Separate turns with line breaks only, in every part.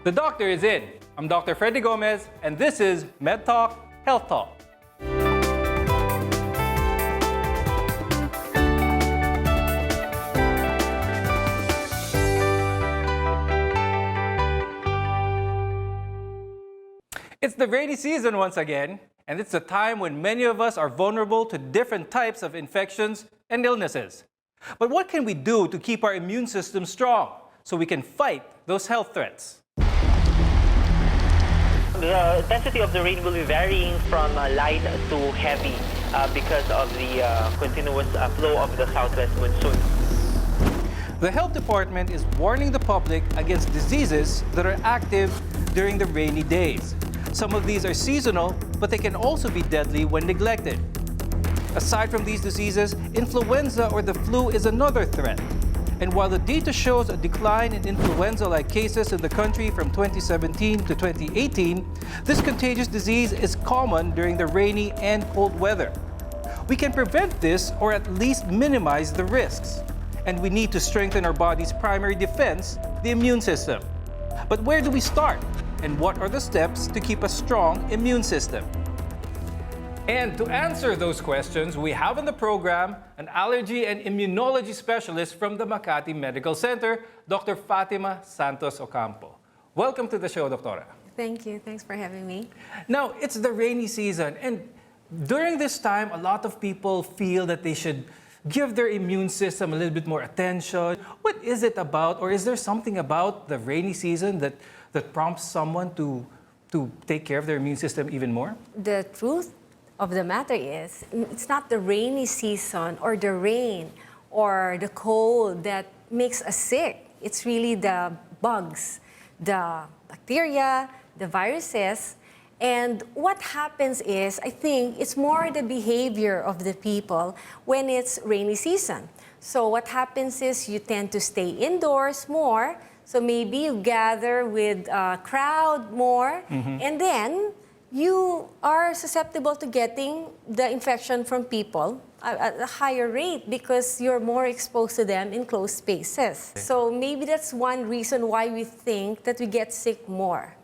The doctor is in. I'm Dr. Freddie Gomez, and this is Medtalk, Healthtalk. It's the rainy season once again, and it's a time when many of us are vulnerable to different types of infections and illnesses. But what can we do to keep our immune system strong so we can fight those health threats?
The intensity of the rain will be varying from light to heavy because of the continuous flow of the southwest monsoon.
The health department is warning the public against diseases that are active during the rainy days. Some of these are seasonal, but they can also be deadly when neglected. Aside from these diseases, influenza or the flu is another threat. And while the data shows a decline in influenza-like cases in the country from 2017 to 2018, this contagious disease is common during the rainy and cold weather. We can prevent this or at least minimize the risks. And we need to strengthen our body's primary defense, the immune system. But where do we start? And what are the steps to keep a strong immune system? And to answer those questions, we have on the program an allergy and immunology specialist from the Makati Medical Center, Dr. Fatima Santos Ocampo. Welcome to the show, Doctora.
Thank you. Thanks for having me.
Now, it's the rainy season, and during this time, a lot of people feel that they should give their immune system a little bit more attention. What is it about, or is there something about the rainy season that prompts someone to take care of their immune system even more?
The truth of the matter is, it's not the rainy season or the rain or the cold that makes us sick. It's really the bugs, the bacteria, the viruses. And what happens is, I think, it's more the behavior of the people when it's rainy season. So what happens is you tend to stay indoors more. So maybe you gather with a crowd more, and then you are susceptible to getting the infection from people at a higher rate because you're more exposed to them in closed spaces. So maybe that's one reason why we think that we get sick more.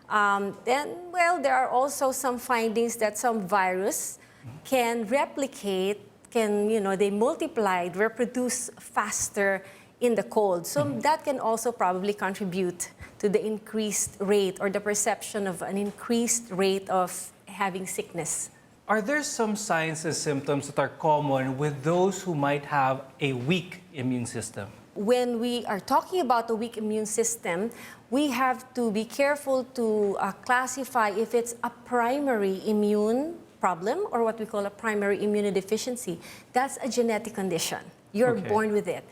There are also some findings that some virus can replicate, they multiply, reproduce faster in the cold. So that can also probably contribute to the increased rate or the perception of an increased rate of having sickness.
Are there some signs and symptoms that are common with those who might have a weak immune system?
When we are talking about a weak immune system, we have to be careful to classify if it's a primary immune problem or what we call a primary immunodeficiency. That's a genetic condition. You're born with it.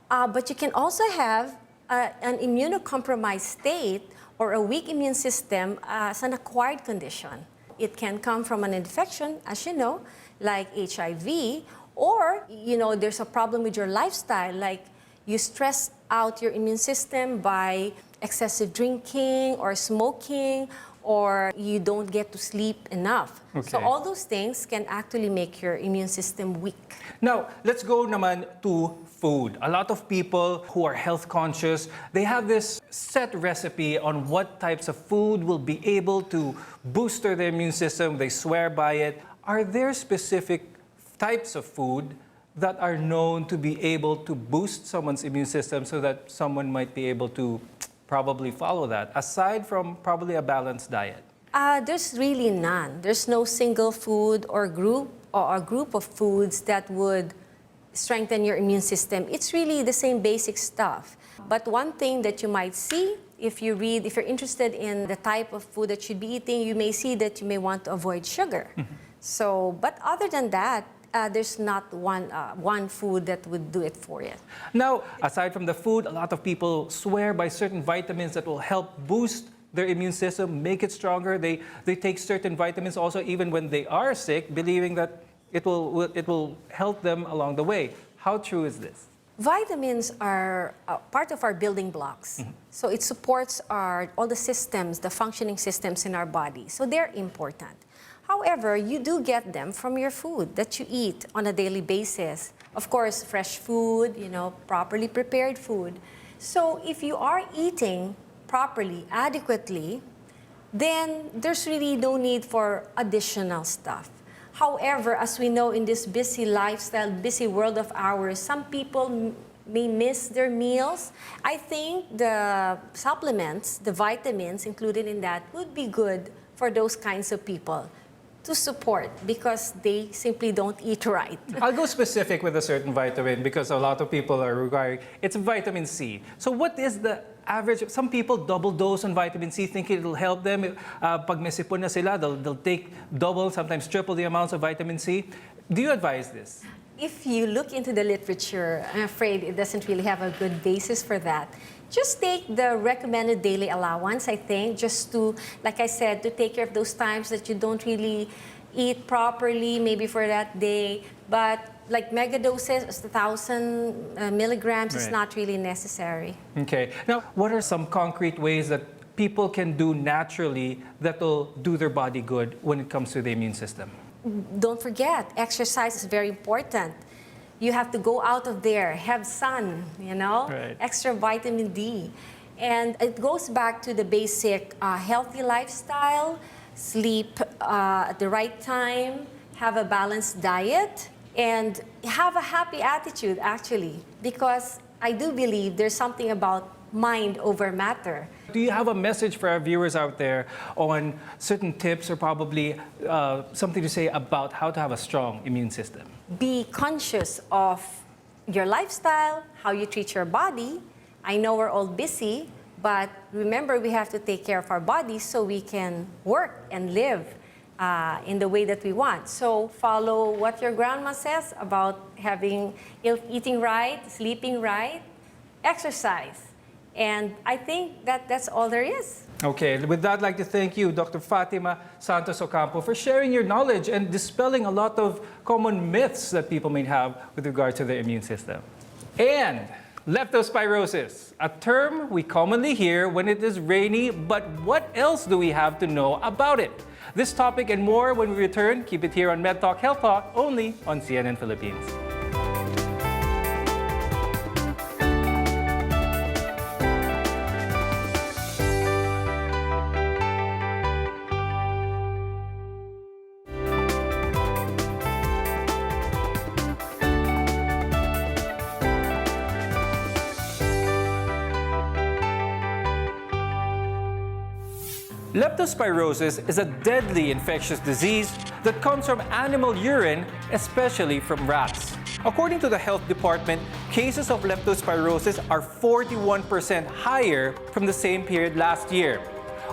But you can also have an immunocompromised state or a weak immune system as an acquired condition. It can come from an infection, as you know, like HIV, or there's a problem with your lifestyle, like you stress out your immune system by excessive drinking or smoking, or you don't get to sleep enough. So all those things can actually make your immune system weak.
Now, let's go naman to food. A lot of people who are health conscious, they have this set recipe on what types of food will be able to boost their immune system. They swear by it. Are there specific types of food that are known to be able to boost someone's immune system so that someone might be able to probably follow that, aside from probably a balanced diet?
There's really none. There's no single food or group or a group of foods that would strengthen your immune system. It's really the same basic stuff. But one thing that you might see, if you're interested in the type of food that you should be eating, you may see that you may want to avoid sugar. But other than that, there's not one food that would do it for you.
Now, aside from the food, a lot of people swear by certain vitamins that will help boost their immune system, make it stronger. They take certain vitamins also even when they are sick, believing that it will help them along the way. How true is this?
Vitamins are part of our building blocks. So it supports all the systems, the functioning systems in our body. So they're important. However, you do get them from your food that you eat on a daily basis. Of course, fresh food, properly prepared food. So if you are eating properly, adequately, then there's really no need for additional stuff. However, as we know in this busy lifestyle, busy world of ours, some people may miss their meals. I think the supplements, the vitamins included in that would be good for those kinds of people to support because they simply don't eat right.
I'll go specific with a certain vitamin because a lot of people are requiring, it's vitamin C. So what is the average? Some people double dose on vitamin C thinking it'll help them. Pag may sipon na sila, they'll take double, sometimes triple the amounts of vitamin C. Do you advise this?
If you look into the literature, I'm afraid it doesn't really have a good basis for that. Just take the recommended daily allowance, I think, just to, like I said, to take care of those times that you don't really eat properly, maybe for that day. But like mega doses, 1,000 milligrams is
Right.
not really necessary.
Okay. Now, what are some concrete ways that people can do naturally that will do their body good when it comes to the immune system?
Don't forget, exercise is very important. You have to go out of there, have sun,
Right.
extra vitamin D. And it goes back to the basic healthy lifestyle, sleep at the right time, have a balanced diet, and have a happy attitude, actually. Because I do believe there's something about mind over matter.
Do you have a message for our viewers out there on certain tips or probably something to say about how to have a strong immune system?
Be conscious of your lifestyle, how you treat your body. I know we're all busy, but remember we have to take care of our bodies so we can work and live in the way that we want. So follow what your grandma says about eating right, sleeping right, exercise. And I think that's all there is.
Okay, with that, I'd like to thank you, Dr. Fatima Santos Ocampo, for sharing your knowledge and dispelling a lot of common myths that people may have with regard to the immune system. And leptospirosis, a term we commonly hear when it is rainy, but what else do we have to know about it? This topic and more when we return. Keep it here on Medtalk Health Talk, only on CNN Philippines. Leptospirosis is a deadly infectious disease that comes from animal urine, especially from rats. According to the health department, cases of leptospirosis are 41% higher from the same period last year.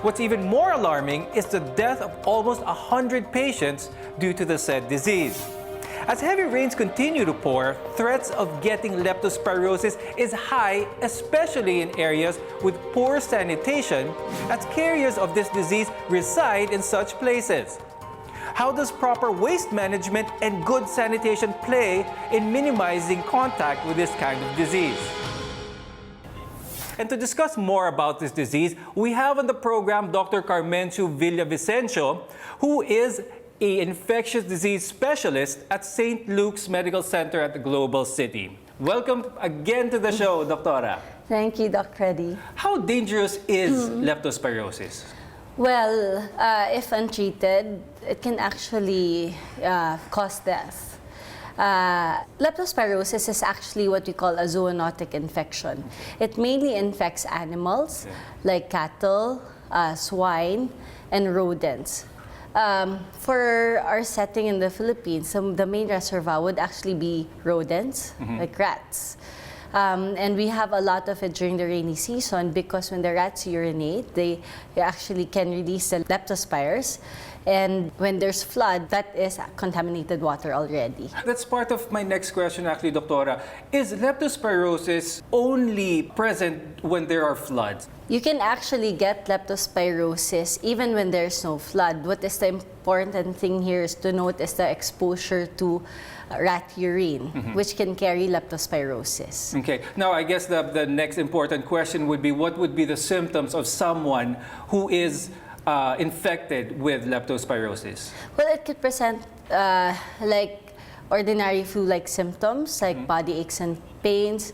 What's even more alarming is the death of almost 100 patients due to the said disease. As heavy rains continue to pour, threats of getting leptospirosis is high, especially in areas with poor sanitation, as carriers of this disease reside in such places. How does proper waste management and good sanitation play in minimizing contact with this kind of disease? And to discuss more about this disease, we have on the program Dr. Carmencio Villavicencio, who is an infectious disease specialist at St. Luke's Medical Center at the Global City. Welcome again to the show, Doctora.
Thank you, Doc Freddie.
How dangerous is leptospirosis?
Well, if untreated, it can actually cause death. Leptospirosis is actually what we call a zoonotic infection. It mainly infects animals like cattle, swine, and rodents. For our setting in the Philippines, the main reservoir would actually be rodents, like rats. And we have a lot of it during the rainy season because when the rats urinate, they actually can release the leptospires. And when there's flood, that is contaminated water already.
That's part of my next question, actually, Doctora. Is leptospirosis only present when there are floods?
You can actually get leptospirosis even when there's no flood. What is the important thing here is to note is the exposure to rat urine, which can carry leptospirosis.
Okay. Now, I guess the next important question would be, what would be the symptoms of someone who is infected with leptospirosis?
Well, it could present like ordinary flu-like symptoms, like body aches and pains,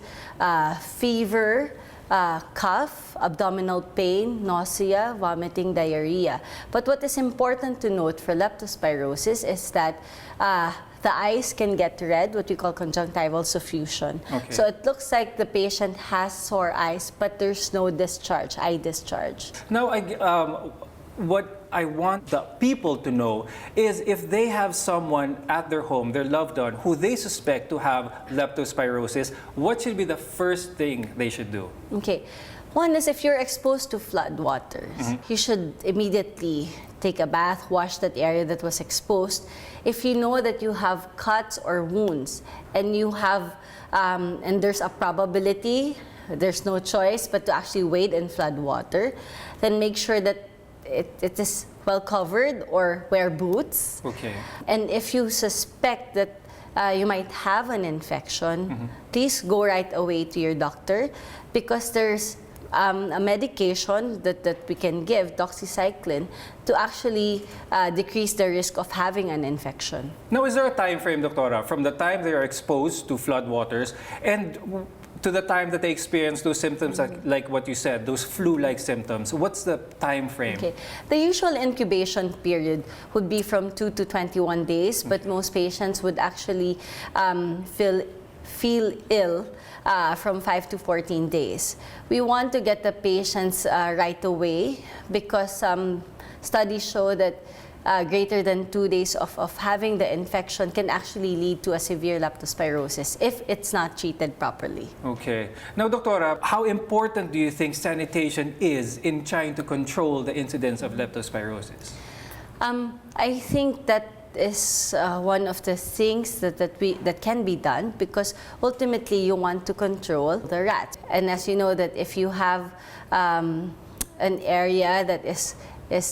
fever, cough, abdominal pain, nausea, vomiting, diarrhea. But what is important to note for leptospirosis is that the eyes can get red, what we call conjunctival suffusion.
Okay.
So it looks like the patient has sore eyes, but there's no discharge, eye discharge.
Now, what I want the people to know is if they have someone at their home, their loved one, who they suspect to have leptospirosis, what should be the first thing they should do?
Okay. One is if you're exposed to flood waters, you should immediately take a bath, wash that area that was exposed. If you know that you have cuts or wounds and you have, and there's a probability, there's no choice but to actually wade in flood water, then make sure that it is well covered or wear boots.
Okay.
And if you suspect that you might have an infection, please go right away to your doctor because there's a medication that we can give, doxycycline, to actually decrease the risk of having an infection.
Now, is there a time frame, Doctora, from the time they are exposed to flood waters and to the time that they experience those symptoms, like what you said, those flu-like symptoms? What's the time frame?
Okay. The usual incubation period would be from 2 to 21 days, but most patients would actually feel ill from 5 to 14 days. We want to get the patients right away because studies show that greater than 2 days of having the infection can actually lead to a severe leptospirosis if it's not treated properly.
Okay. Now, Doctora, how important do you think sanitation is in trying to control the incidence of leptospirosis?
I think that is one of the things that can be done because ultimately you want to control the rat. And as you know that if you have an area that is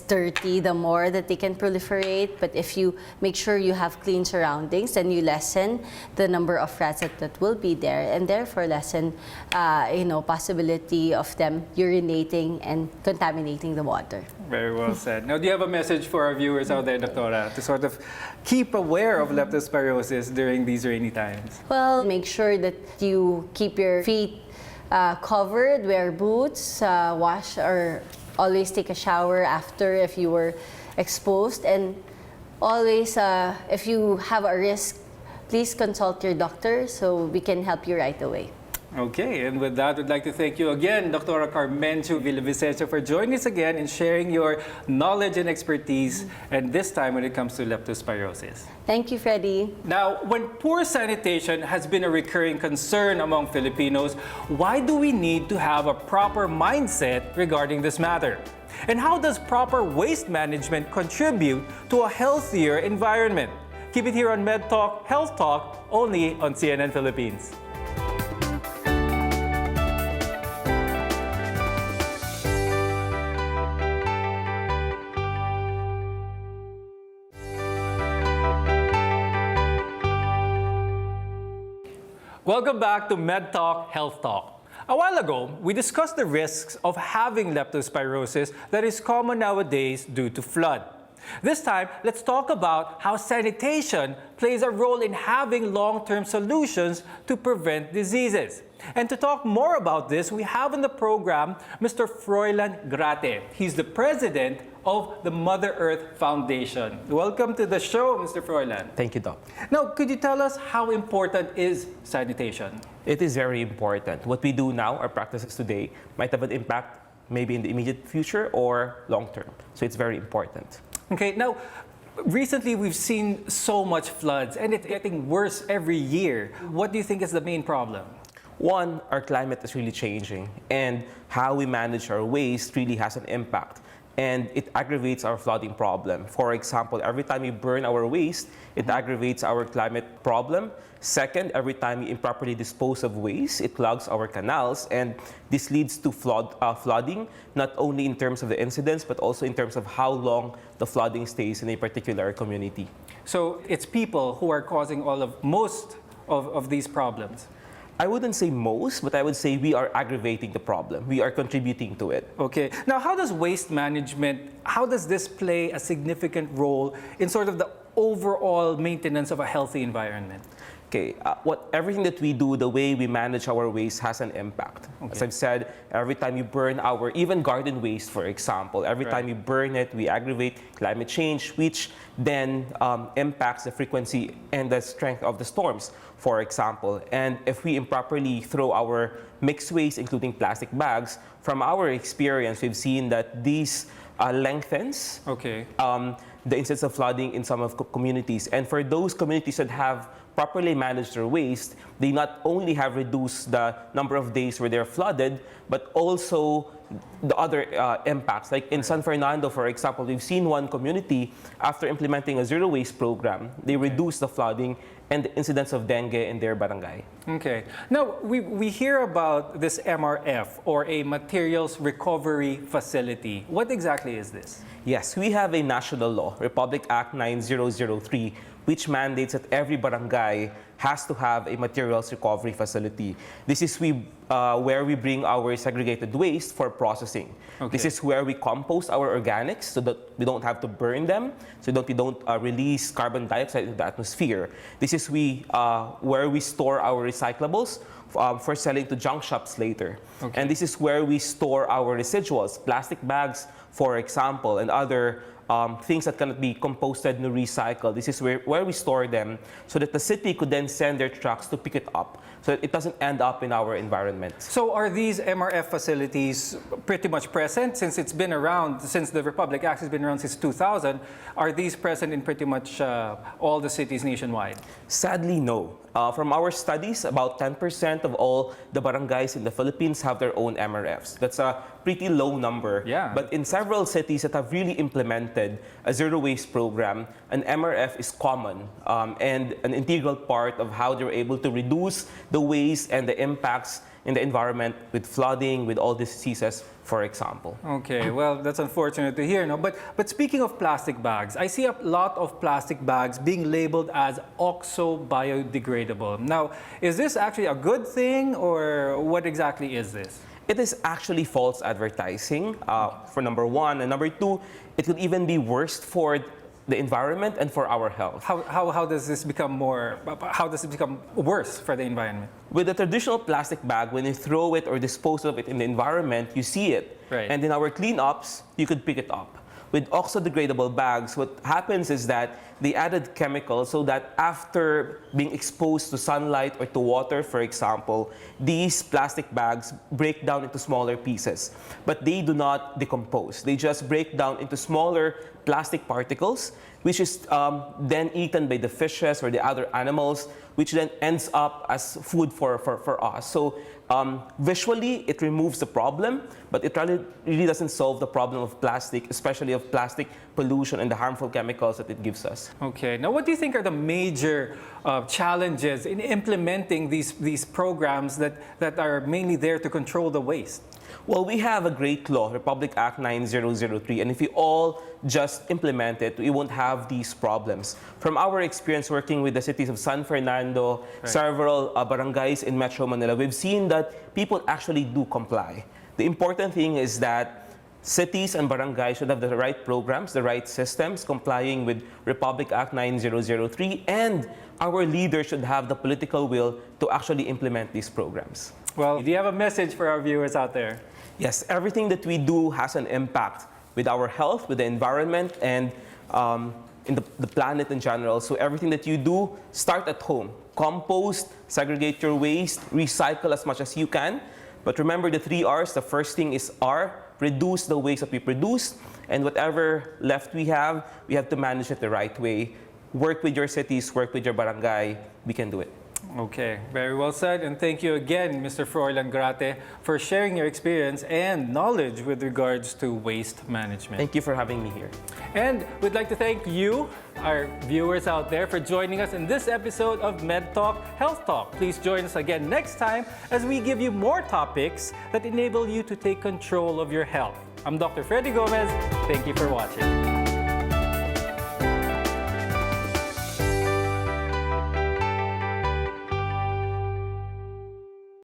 dirty, the more that they can proliferate. But if you make sure you have clean surroundings, then you lessen the number of rats that will be there, and therefore lessen, possibility of them urinating and contaminating the water.
Very well said. Now, do you have a message for our viewers out there, Doctora, to sort of keep aware of leptospirosis during these rainy times?
Well, make sure that you keep your feet covered, wear boots, wash or always take a shower after if you were exposed, and always, if you have a risk, please consult your doctor so we can help you right away.
Okay, and with that, we'd like to thank you again, Dr. Carmencio Villavicencio, for joining us again and sharing your knowledge and expertise, and this time when it comes to leptospirosis.
Thank you, Freddie.
Now, when poor sanitation has been a recurring concern among Filipinos, why do we need to have a proper mindset regarding this matter? And how does proper waste management contribute to a healthier environment? Keep it here on Medtalk, Health Talk, only on CNN Philippines. Welcome back to Medtalk, Health Talk. A while ago, we discussed the risks of having leptospirosis that is common nowadays due to flood. This time, let's talk about how sanitation plays a role in having long-term solutions to prevent diseases. And to talk more about this, we have on the program Mr. Froilan Grate. He's the president of the Mother Earth Foundation. Welcome to the show, Mr. Froilan.
Thank you, Doc.
Now, could you tell us how important is sanitation?
It is very important. What we do now, our practices today, might have an impact maybe in the immediate future or long term. So it's very important.
Okay, now, recently we've seen so much floods and it's getting worse every year. What do you think is the main problem?
One, our climate is really changing, and how we manage our waste really has an impact. And it aggravates our flooding problem. For example, every time we burn our waste, it aggravates our climate problem. Second, every time we improperly dispose of waste, it clogs our canals, and this leads to flooding, not only in terms of the incidence, but also in terms of how long the flooding stays in a particular community.
So it's people who are causing most of these problems.
I wouldn't say most, but I would say we are aggravating the problem. We are contributing to it.
Okay. Now, how does waste management, how does this play a significant role in sort of the overall maintenance of a healthy environment?
Okay, everything that we do, the way we manage our waste has an impact.
Okay.
As I've said, every time you burn our, even garden waste, for example, every
Right.
time you burn it, we aggravate climate change, which then impacts the frequency and the strength of the storms, for example. And if we improperly throw our mixed waste, including plastic bags, from our experience, we've seen that these lengthens
Okay.
the incidence of flooding in some of communities. And for those communities that have properly managed their waste, they not only have reduced the number of days where they're flooded, but also the other impacts. Like in San Fernando, for example, we've seen one community, after implementing a zero waste program, they reduced the flooding and the incidence of dengue in their barangay.
Okay. Now, we hear about this MRF, or a Materials Recovery Facility. What exactly is this?
Yes, we have a national law, Republic Act 9003, which mandates that every barangay has to have a materials recovery facility. This is where we bring our segregated waste for processing.
Okay.
This is where we compost our organics so that we don't have to burn them, so that we don't release carbon dioxide into the atmosphere. This is where we store our recyclables for selling to junk shops later.
Okay.
And this is where we store our residuals, plastic bags, for example, and other things that cannot be composted and recycled. This is where we store them so that the city could then send their trucks to pick it up so that it doesn't end up in our environment.
So are these MRF facilities pretty much present since it's been around, since the Republic Act has been around since 2000? Are these present in pretty much all the cities nationwide?
Sadly, no. From our studies, about 10% of all the barangays in the Philippines have their own MRFs. That's a pretty low number.
Yeah.
But in several cities that have really implemented a zero waste program, an MRF is common and an integral part of how they're able to reduce the waste and the impacts in the environment with flooding, with all these diseases, for example.
Okay, well, that's unfortunate to hear, no? But speaking of plastic bags, I see a lot of plastic bags being labeled as oxo-biodegradable. Now, is this actually a good thing, or what exactly is this?
It is actually false advertising, for number one. And number two, it could even be worse for the environment and for our health.
How does this become worse for the environment?
With a traditional plastic bag, when you throw it or dispose of it in the environment, you see it.
Right.
And in our cleanups, you could pick it up. With oxo-degradable bags, what happens is that they added chemicals so that after being exposed to sunlight or to water, for example, these plastic bags break down into smaller pieces. But they do not decompose. They just break down into smaller plastic particles, which is then eaten by the fishes or the other animals, which then ends up as food for us. So visually, it removes the problem, but it really doesn't solve the problem of plastic, especially of plastic pollution and the harmful chemicals that it gives us.
Okay, now what do you think are the major challenges in implementing these programs that are mainly there to control the waste?
Well, we have a great law, Republic Act 9003, and if we all just implement it, we won't have these problems. From our experience working with the cities of San Fernando, several barangays in Metro Manila, we've seen that people actually do comply. The important thing is that cities and barangays should have the right programs, the right systems, complying with Republic Act 9003, and our leaders should have the political will to actually implement these programs.
Well, do you have a message for our viewers out there?
Yes, everything that we do has an impact with our health, with the environment, and in the planet in general. So everything that you do, start at home. Compost, segregate your waste, recycle as much as you can. But remember the 3 R's. The first thing is R, reduce the waste that we produce. And whatever left we have to manage it the right way. Work with your cities, work with your barangay. We can do it.
Okay, very well said. And thank you again, Mr. Froilan Grate, for sharing your experience and knowledge with regards to waste management.
Thank you for having me here.
And we'd like to thank you, our viewers out there, for joining us in this episode of Medtalk, Healthtalk. Please join us again next time as we give you more topics that enable you to take control of your health. I'm Dr. Freddie Gomez. Thank you for watching.